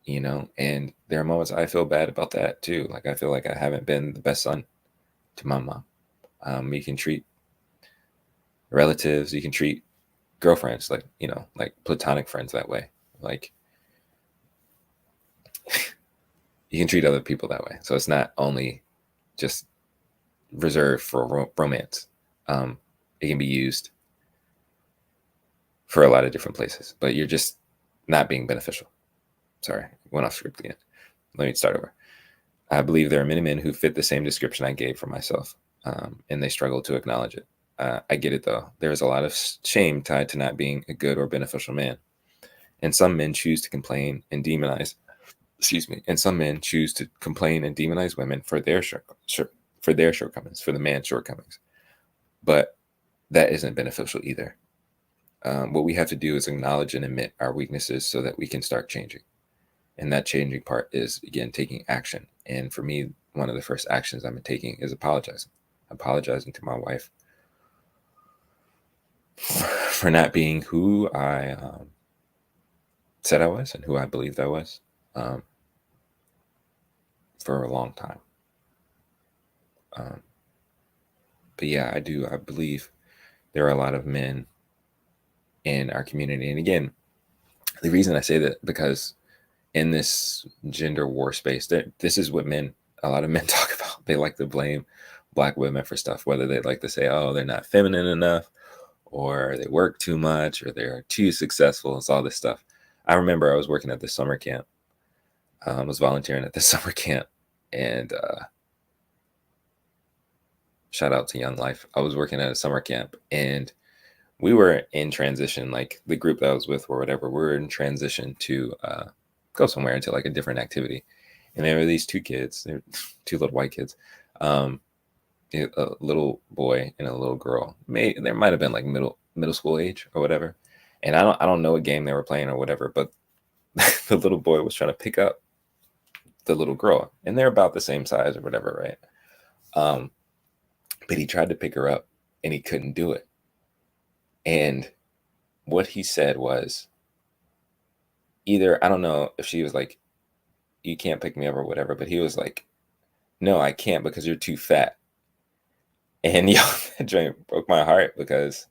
and there are moments I feel bad about that too. Like, I feel like I haven't been the best son to my mom. You can treat relatives, you can treat girlfriends, like platonic friends that way. Like, you can treat other people that way. So it's not only just reserved for romance. It can be used for a lot of different places, but you're just not being beneficial. Sorry, went off script again. Let me start over. I believe there are many men who fit the same description I gave for myself, and they struggle to acknowledge it. I get it, though. There's a lot of shame tied to not being a good or beneficial man. And some men choose to complain and demonize, and some men choose to complain and demonize women for their shortcomings, for the man's shortcomings. But that isn't beneficial either. What we have to do is acknowledge and admit our weaknesses so that we can start changing. And that changing part is, again, taking action. And for me, one of the first actions I'm taking is apologizing to my wife for not being who I said I was and who I believed I was for a long time. But yeah, I believe there are a lot of men in our community. And again, the reason I say that, because in this gender war space, this is what a lot of men talk about. They like to blame Black women for stuff, whether they like to say, oh, they're not feminine enough, or they work too much, or they're too successful. It's all this stuff. I remember I was working at the summer camp was volunteering at the summer camp, and shout out to Young Life. I was working at a summer camp, and we were in transition, like the group that I was with or whatever, we were in transition to go somewhere into like a different activity. And there were these two kids, they're two little white kids, um, a little boy and a little girl. There might have been like middle school age or whatever. And I don't know what game they were playing or whatever, but the little boy was trying to pick up the little girl, and they're about the same size or whatever, right? Um, but he tried to pick her up and he couldn't do it. And what he said was, either, I don't know if she was like, you can't pick me up or whatever, but he was like, no, I can't because you're too fat. And yo, that joint broke my heart, because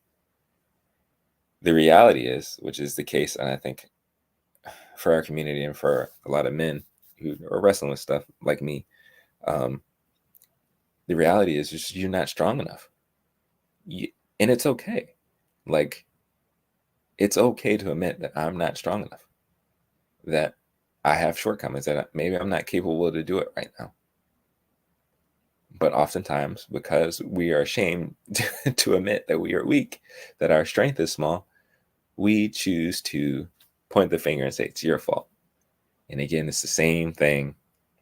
the reality is, which is the case, and I think for our community and for a lot of men who are wrestling with stuff like me, um, the reality is just you're not strong enough. And it's okay. Like, it's okay to admit that I'm not strong enough, that I have shortcomings, that maybe I'm not capable to do it right now. But oftentimes, because we are ashamed to admit that we are weak, that our strength is small, we choose to point the finger and say, it's your fault. And again, it's the same thing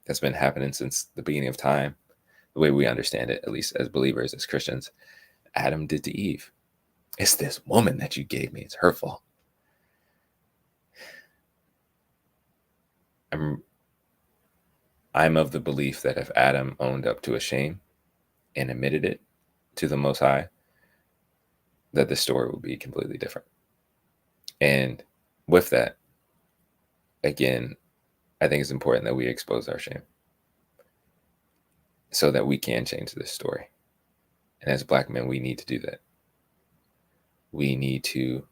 that's been happening since the beginning of time, the way we understand it, at least as believers, as Christians. Adam did to Eve. It's this woman that you gave me. It's her fault. I'm of the belief that if Adam owned up to a shame and admitted it to the Most High, that the story would be completely different. And with that, again, I think it's important that we expose our shame so that we can change this story. And as Black men, we need to do that. We need to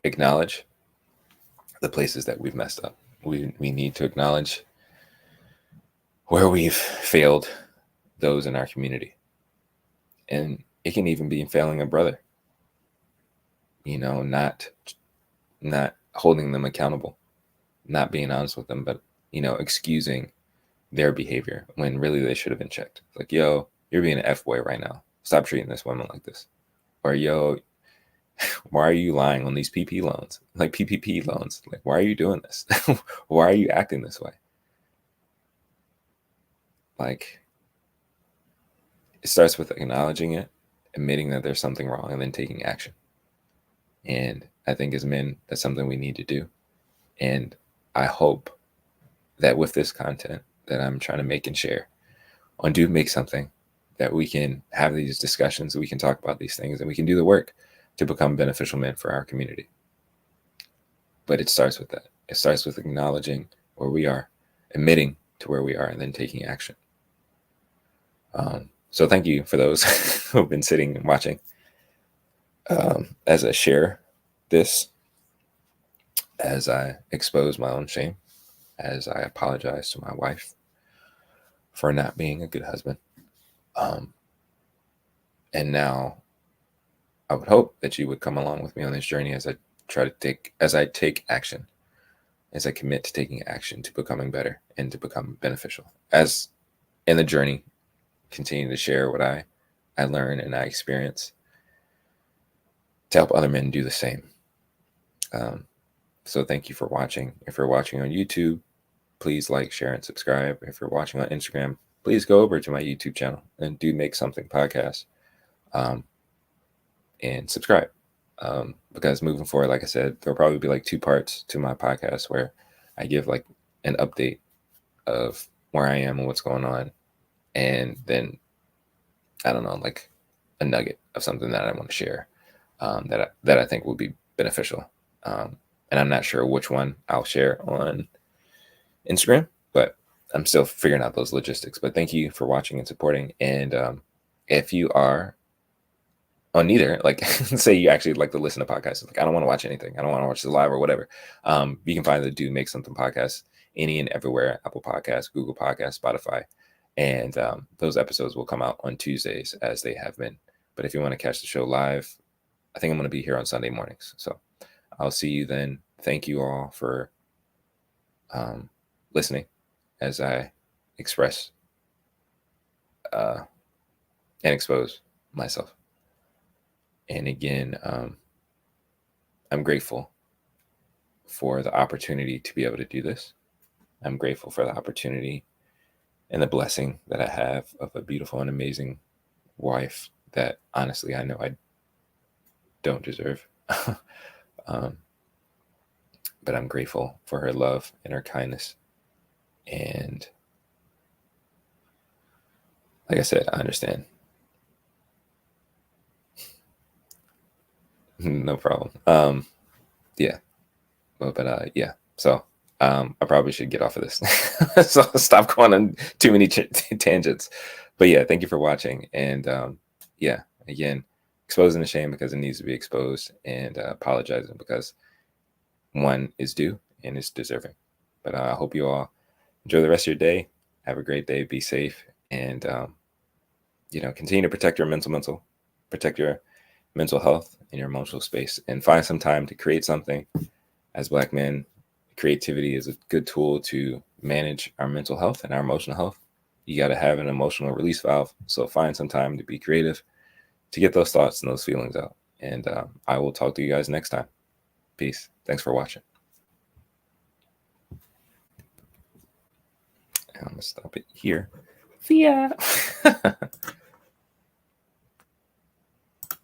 acknowledge the places that we've messed up. We need to acknowledge where we've failed those in our community. And it can even be failing a brother, not holding them accountable, not being honest with them, but, excusing their behavior when really they should have been checked. Like, yo, you're being an F-boy right now. Stop treating this woman like this. Or, yo, why are you lying on these PPP loans? Like PPP loans. Like, why are you doing this? Why are you acting this way? Like, it starts with acknowledging it, admitting that there's something wrong, and then taking action. And I think as men, that's something we need to do. And I hope that with this content that I'm trying to make and share on Do Make Something, that we can have these discussions, we can talk about these things, and we can do the work to become beneficial men for our community. But it starts with that. It starts with acknowledging where we are, admitting to where we are, and then taking action. So thank you for those who have been sitting and watching as I share this, as I expose my own shame, as I apologize to my wife for not being a good husband. And now I would hope that you would come along with me on this journey as I take action, as I commit to taking action to becoming better and to become beneficial. As in the journey, continue to share what I learn and I experience to help other men do the same. So thank you for watching. If you're watching on YouTube, please like, share, and subscribe. If you're watching on Instagram, please go over to my YouTube channel and Do Make Something podcast, and subscribe. Because moving forward, like I said, there'll probably be like 2 parts to my podcast where I give like an update of where I am and what's going on. And then, I don't know, like a nugget of something that I want to share, that I think will be beneficial. And I'm not sure which one I'll share on Instagram, but I'm still figuring out those logistics. But thank you for watching and supporting. And if you are on neither, like say you actually like to listen to podcasts, like I don't want to watch anything, I don't want to watch the live or whatever, you can find the Do Make Something podcast any and everywhere: Apple Podcasts, Google Podcasts, Spotify. And those episodes will come out on Tuesdays as they have been. But if you want to catch the show live, I think I'm going to be here on Sunday mornings. So I'll see you then. Thank you all for listening as I express and expose myself. And again, I'm grateful for the opportunity to be able to do this. I'm grateful for the opportunity and the blessing that I have of a beautiful and amazing wife that honestly I know I don't deserve. um, but I'm grateful for her love and her kindness. And like I said, I understand. No problem. Yeah. But yeah. So I probably should get off of this. So stop going on too many tangents. But yeah, thank you for watching. And yeah, again, exposing the shame because it needs to be exposed, and apologizing because one is due and is deserving. But I hope you all enjoy the rest of your day. Have a great day. Be safe, and continue to protect your protect your mental health and your emotional space, and find some time to create something. As Black men, creativity is a good tool to manage our mental health and our emotional health. You got to have an emotional release valve. So find some time to be creative, to get those thoughts and those feelings out. And I will talk to you guys next time. Peace. Thanks for watching. I'm going to stop it here. See ya.